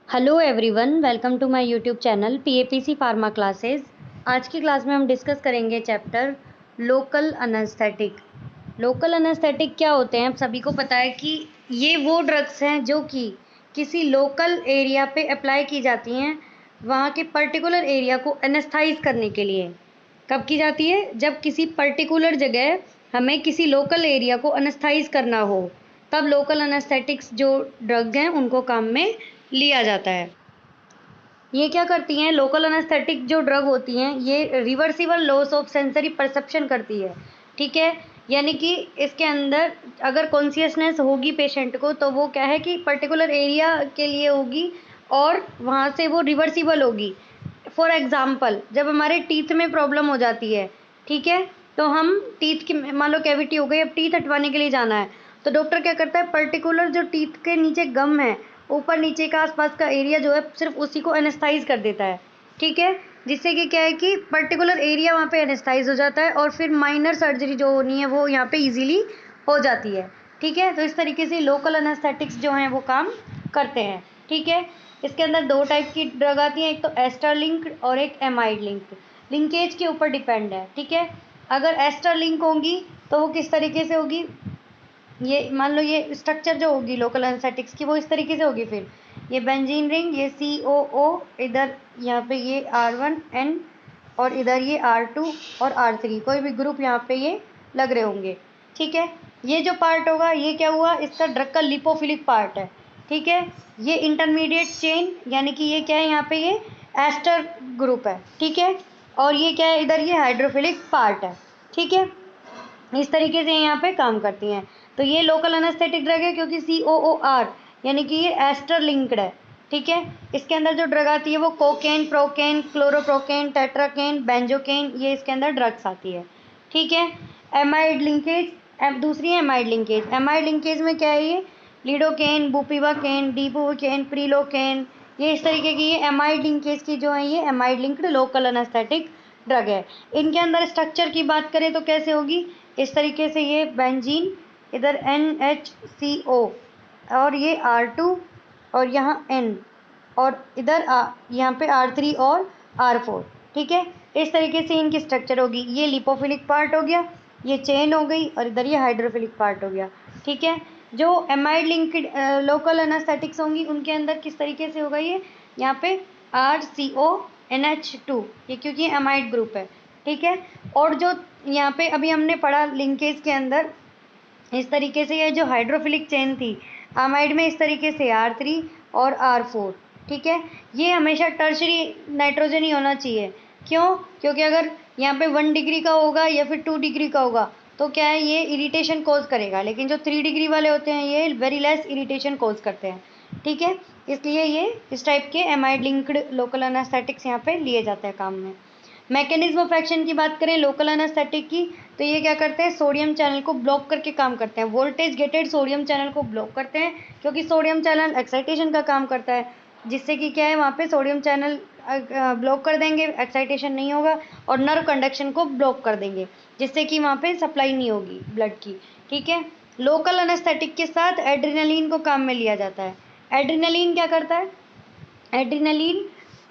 Hello everyone, welcome to my YouTube channel PAPC pharma classes. आज की class में हम डिस्कस करेंगे chapter local anaesthetic. Local anaesthetic क्या होते हैं? आप सभी को पता है कि ये वो ड्रग्स हैं जो कि किसी लोकल एरिया पे अप्लाई की जाती हैं, वहाँ के पर्टिकुलर एरिया को एनेस्थाइज करने के लिए। कब की जाती है? जब किसी पर्टिकुलर जगह हमें किसी लोकल एरिया को एनेस्थाइज करना हो, तब लोकल अनेस्थेटिक्स जो ड्रग हैं उनको काम में लिया जाता है। ये क्या करती हैं? लोकल अनेस्थेटिक जो ड्रग होती हैं ये reversible loss of sensory perception करती है। ठीक है, यानी कि इसके अंदर अगर कॉन्शियसनेस होगी पेशेंट को तो वो क्या है कि पर्टिकुलर एरिया के लिए होगी और वहाँ से वो रिवर्सिबल होगी। फॉर एग्जाम्पल, जब हमारे टीथ में प्रॉब्लम हो जाती है, ठीक है, तो हम टीथ की मान लो कैविटी हो गई, अब टीथ हटवाने के लिए जाना है, तो डॉक्टर क्या करता है, पर्टिकुलर जो टीथ के नीचे गम है, ऊपर नीचे का आसपास का एरिया जो है सिर्फ उसी को एनेस्थाइज कर देता है। ठीक है, जिससे कि क्या है कि पर्टिकुलर एरिया वहाँ पे एनेस्थाइज हो जाता है और फिर माइनर सर्जरी जो होनी है वो यहाँ पे इजीली हो जाती है। ठीक है, तो इस तरीके से लोकल एनेस्थेटिक्स जो हैं वो काम करते हैं। ठीक है, इसके अंदर दो टाइप की ड्रग आती हैं, एक तो एस्टर लिंक्ड और एक एमाइड लिंक्ड। लिंकेज के ऊपर डिपेंड है। ठीक है, अगर एस्टर लिंक होगी तो वो किस तरीके से होगी, ये मान लो ये स्ट्रक्चर जो होगी लोकल एनेस्थेटिक्स की वो इस तरीके से होगी। फिर ये बेंजीन रिंग, ये COO, इधर यहाँ पे ये R1N और इधर ये R2 और R3, कोई भी ग्रुप यहाँ पे ये लग रहे होंगे। ठीक है, ये जो पार्ट होगा ये क्या हुआ, इसका ड्रग का लिपोफिलिक पार्ट है। ठीक है, ये इंटरमीडिएट चेन यानी कि ये क्या है, यहाँ पे ये एस्टर ग्रुप है। ठीक है, और ये क्या है, इधर ये हाइड्रोफिलिक पार्ट है। ठीक है, इस तरीके से यहाँ पे काम करती हैं। तो ये लोकल एनेस्थेटिक ड्रग है क्योंकि COOR यानी कि ये एस्टर लिंक्ड है। ठीक है, इसके अंदर जो ड्रग आती है वो cocaine, procaine, chloroprocaine, tetracaine, benzocaine, ये इसके अंदर ड्रग्स आती है। ठीक है, एमाइड लिंकेज, दूसरी है एमाइड लिंकेज। एमाइड लिंकेज में क्या है, ये लीडोकेन, बुपिवाकेन, डिबुकेन, प्रीलोकेन, ये इस तरीके की ये एमाइड लिंकेज की जो है ये amide linked local anaesthetic drug है। इनके अंदर स्ट्रक्चर की बात करें तो कैसे होगी, इस तरीके से ये बेंजीन, इधर NHCO और ये R2 और यहाँ N और इधर यहाँ पे R3 और R4। ठीक है, इस तरीके से इनकी स्ट्रक्चर होगी। ये लिपोफिलिक पार्ट हो गया, ये चेन हो गई और इधर ये हाइड्रोफिलिक पार्ट हो गया। ठीक है, जो एमाइड लिंक्ड लोकल एनेस्थेटिक्स होंगी उनके अंदर किस तरीके से होगा, ये यहाँ पे RCONH2, ये क्योंकि एमाइड ग्रुप है। ठीक है, और जो यहाँ पे अभी हमने पढ़ा लिंकेज के अंदर, इस तरीके से ये जो हाइड्रोफिलिक चेन थी अमाइड में, इस तरीके से R3 और R4। ठीक है, ये हमेशा टर्शरी नाइट्रोजन ही होना चाहिए। क्यों? क्योंकि अगर यहाँ पे 1 डिग्री का होगा या फिर 2 डिग्री का होगा तो क्या है, ये इरिटेशन कॉज करेगा, लेकिन जो 3 डिग्री वाले होते हैं ये वेरी लेस इरिटेशन कॉज करते हैं। ठीक है, इसलिए ये इस टाइप के एमाइड लिंक्ड लोकल एनेस्थेटिक्स यहाँ पे लिए जाते हैं काम में। मैकेनिज्म ऑफ एक्शन की बात करें लोकल एनेस्थेटिक की, तो ये क्या करते हैं, सोडियम चैनल को ब्लॉक करके काम करते हैं। वोल्टेज गेटेड सोडियम चैनल को ब्लॉक करते हैं क्योंकि सोडियम चैनल एक्साइटेशन का काम करता है, जिससे कि क्या है वहाँ पे सोडियम चैनल ब्लॉक कर देंगे, एक्साइटेशन नहीं होगा, और नर्व कंडक्शन को ब्लॉक कर देंगे, जिससे कि वहाँ पे सप्लाई नहीं होगी ब्लड की। ठीक है, लोकल एनेस्थेटिक के साथ एड्रेनलिन को काम में लिया जाता है। एड्रेनलिन क्या करता है, एड्रेनलिन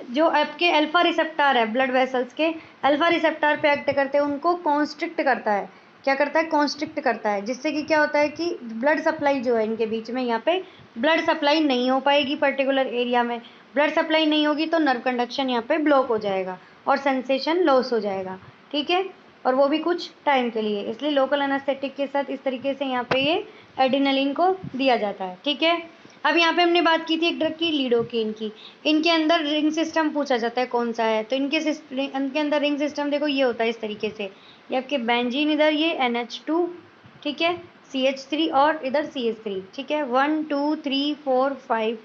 जो आपके अल्फा रिसेप्टर है ब्लड वेसल्स के, अल्फा रिसेप्टर पे एक्ट करते हैं, उनको कॉन्स्ट्रिक्ट करता है। क्या करता है, कॉन्स्ट्रिक्ट करता है, जिससे कि क्या होता है कि ब्लड सप्लाई जो है इनके बीच में, यहाँ पे ब्लड सप्लाई नहीं हो पाएगी पर्टिकुलर एरिया में। ब्लड सप्लाई नहीं होगी तो नर्व कंडक्शन यहाँ पे ब्लॉक हो जाएगा और सेंसेशन लॉस हो जाएगा। ठीक है, और वो भी कुछ टाइम के लिए, इसलिए लोकल एनेस्थेटिक के साथ इस तरीके से यहाँ पे ये एड्रेनलिन को दिया जाता है। ठीक है, अब यहाँ पे हमने बात की थी एक ड्रग की, लीडोकेन की। इनके अंदर रिंग सिस्टम पूछा जाता है कौन सा है, तो इनके अंदर रिंग सिस्टम देखो ये होता है इस तरीके से, ये आपके बेंजीन, इधर ये NH2, ठीक है, CH3 और इधर CH3। ठीक है, 1 2 3 4 5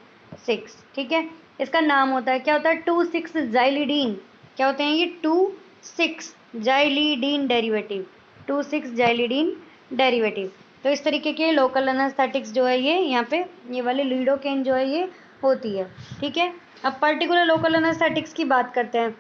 6। ठीक है, इसका नाम होता है, क्या होता है, 2,6 जाइलिडीन। क्या होते हैं ये, 2,6 जाइलिडीन डेरिवेटिव, 2,6 जाइलिडीन डेरिवेटिव। तो इस तरीके के लोकल एनेस्थेटिक्स जो है ये यहाँ पे ये वाले लीडोकेन जो है ये होती है। ठीक है, अब पर्टिकुलर लोकल एनेस्थेटिक्स की बात करते हैं।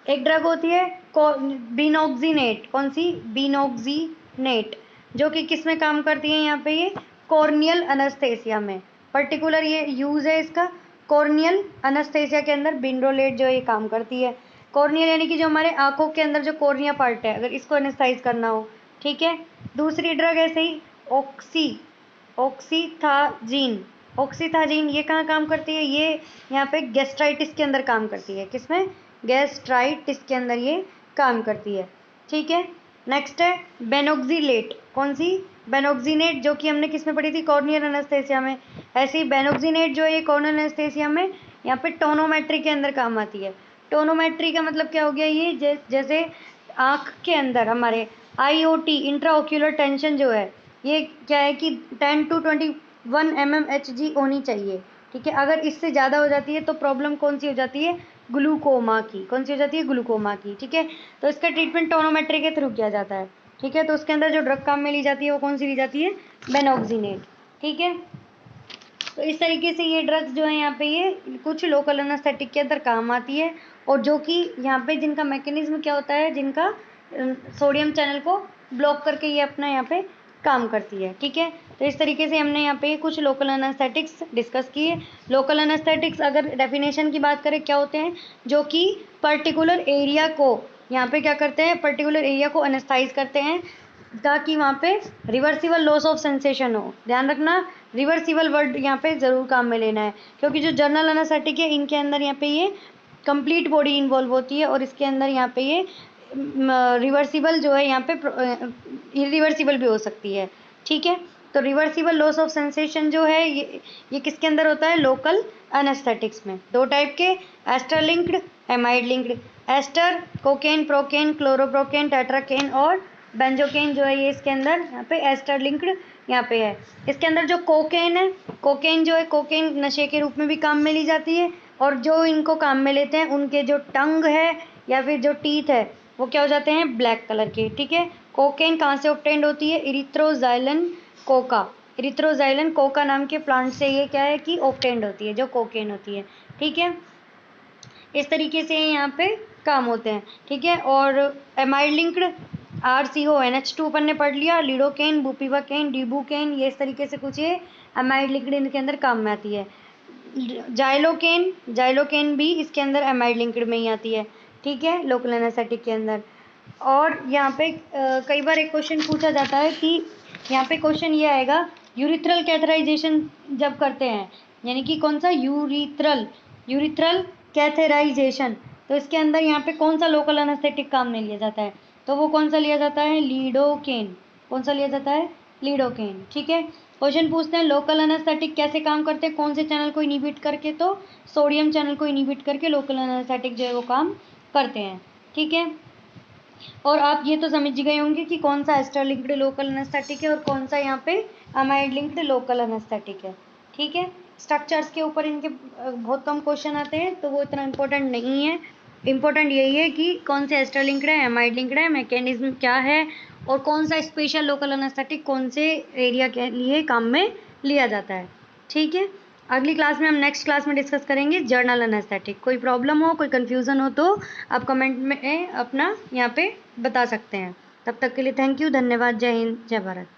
एक ड्रग होती है बिनोक्सीनेट, कौन सी, बिनोक्सीनेट, जो कि किस में काम करती है, यहाँ पे ये कॉर्नियल एनेस्थेसिया में। पर्टिकुलर ये यूज है इसका कॉर्नियल अनेस्थेसिया के अंदर बिंड्रोलेट जो ये काम करती है। कॉर्नियल यानी कि जो हमारे आंखों के अंदर जो कॉर्निया पार्ट है, अगर इसको एनेस्थाइज करना हो, ठीक है। दूसरी ड्रग ऐसे ही ऑक्सीथाजीन। ऑक्सीथाजीन ये कहाँ काम करती है? ये यहाँ पे गैस्ट्राइटिस के अंदर काम करती है। किसमें? गैस्ट्राइटिस के अंदर ये काम करती है, ठीक है। नेक्स्ट है बेनोक्सिलेट। कौन सी? बेनोक्सिनेट, जो कि हमने किसमें पढ़ी थी? कॉर्नियल एनेस्थेसिया में। ऐसे ही बेनोक्सिनेट जो है ये कॉर्नियल एनेस्थेसिया में यहाँ पे टोनोमेट्री के अंदर काम आती है। टोनोमेट्री का मतलब क्या हो गया? ये जैसे आँख के अंदर हमारे IOT इंट्राओक्यूलर टेंशन जो है, ये क्या है कि 10 to 21 mmHg होनी चाहिए, ठीक है। अगर इससे ज़्यादा हो जाती है तो प्रॉब्लम कौन सी हो जाती है? ग्लूकोमा की। कौन सी हो जाती है? ग्लूकोमा की, ठीक है। तो इसका ट्रीटमेंट टोनोमेट्री के थ्रू किया जाता है, ठीक है। तो उसके अंदर जो ड्रग काम में ली जाती है वो कौन सी ली जाती है? बेनोक्सिनेट, ठीक है। तो इस तरीके से ये ड्रग्स जो है यहाँ पे ये कुछ लोकल एनेस्थेटिक के अंदर काम आती है, और जो कि यहाँ पे जिनका मैकेनिज्म क्या होता है? जिनका सोडियम चैनल को ब्लॉक करके ये अपना यहाँ पे काम करती है, ठीक है। तो इस तरीके से हमने यहाँ पे कुछ लोकल एनेस्थेटिक्स डिस्कस किए। लोकल एनेस्थेटिक्स अगर डेफिनेशन की बात करें क्या होते हैं? जो कि पर्टिकुलर एरिया को यहाँ पे क्या करते हैं? पर्टिकुलर एरिया को एनेस्थाइज करते हैं ताकि वहाँ पे रिवर्सिबल लॉस ऑफ सेंसेशन हो। ध्यान रखना, रिवर्सिबल वर्ड यहाँ पे ज़रूर काम में लेना है, क्योंकि जो जर्नल एनेस्थेटिक है इनके अंदर यहाँ पे ये कंप्लीट बॉडी इन्वॉल्व होती है, और इसके अंदर यहाँ पे ये रिवर्सिबल जो है यहाँ पे इरिवर्सिबल भी हो सकती है, ठीक है। तो रिवर्सिबल लॉस ऑफ सेंसेशन जो है ये किसके अंदर होता है? लोकल एनेस्थेटिक्स में। दो टाइप के, ester linked, amide linked. Ester cocaine, procaine, chloroprocaine, tetracaine और बेंजोकेन जो है ये इसके अंदर यहाँ पे एस्टर लिंक्ड यहाँ पे है। इसके अंदर जो कोकेन है, कोकेन जो है, कोकेन नशे के रूप में भी काम में ली जाती है, और जो इनको काम में लेते हैं उनके जो टंग है या फिर जो टीथ है वो क्या हो जाते हैं? ब्लैक कलर के, ठीक है। कोकेन कहाँ से ऑब्टेन्ड होती है? इरिथ्रोजाइलन कोका। इरिथ्रोजाइलन कोका नाम के प्लांट से ये क्या है कि ऑब्टेन्ड होती है, जो कोकेन होती है, ठीक है। इस तरीके से यहाँ पे काम होते हैं, ठीक है। और एमाइड लिंक्ड RCONH2 अपन ने पढ़ लिया, लिडोकेन, बुपिवाकेन, डिबुकेन, ये इस तरीके से कुछ ये एमाइड लिंक्ड इनके अंदर काम में आती है। जाइलोकेन भी इसके अंदर एमाइड लिंक्ड में ही आती है, ठीक है, लोकल एनेस्थेटिक के अंदर। और यहाँ पे कई बार एक क्वेश्चन पूछा जाता है कि यहाँ पे क्वेश्चन ये आएगा, यूरिथ्रल कैथराइजेशन जब करते हैं, यानी कि कौन सा? Urethral catheterisation. तो इसके अंदर यहाँ पे कौन सा लोकल एनेस्थेटिक काम में लिया जाता है? तो वो कौन सा लिया जाता है? लीडोकेन। कौन सा लिया जाता है? लीडोकेन, ठीक है। क्वेश्चन पूछते हैं लोकल एनेस्थेटिक कैसे काम करते हैं? कौन से चैनल को इनिबिट करके? तो सोडियम चैनल को इनिबिट करके लोकल एनेस्थेटिक जो है वो काम करते हैं, ठीक है। और आप ये तो समझ गए होंगे कि कौन सा एस्टर लिंक्ड लोकल एनेस्थेटिक है और कौन सा यहाँ पे अमाइड लिंक्ड लोकल एनेस्थेटिक है, ठीक है। स्ट्रक्चर्स के ऊपर इनके बहुत कम क्वेश्चन आते हैं, तो वो इतना इम्पोर्टेंट नहीं है। इम्पोर्टेंट यही है कि कौन से एस्टर लिंक्ड है, अमाइड लिंक्ड है, मैकेनिज्म क्या है, और कौन सा स्पेशल लोकल एनेस्थेटिक कौन से एरिया के लिए काम में लिया जाता है, ठीक है। अगली क्लास में हम नेक्स्ट क्लास में डिस्कस करेंगे जर्नल एनेस्थेटिक। कोई प्रॉब्लम हो, कोई कन्फ्यूज़न हो तो आप कमेंट में अपना यहाँ पे बता सकते हैं। तब तक के लिए थैंक यू, धन्यवाद, जय हिंद, जय भारत।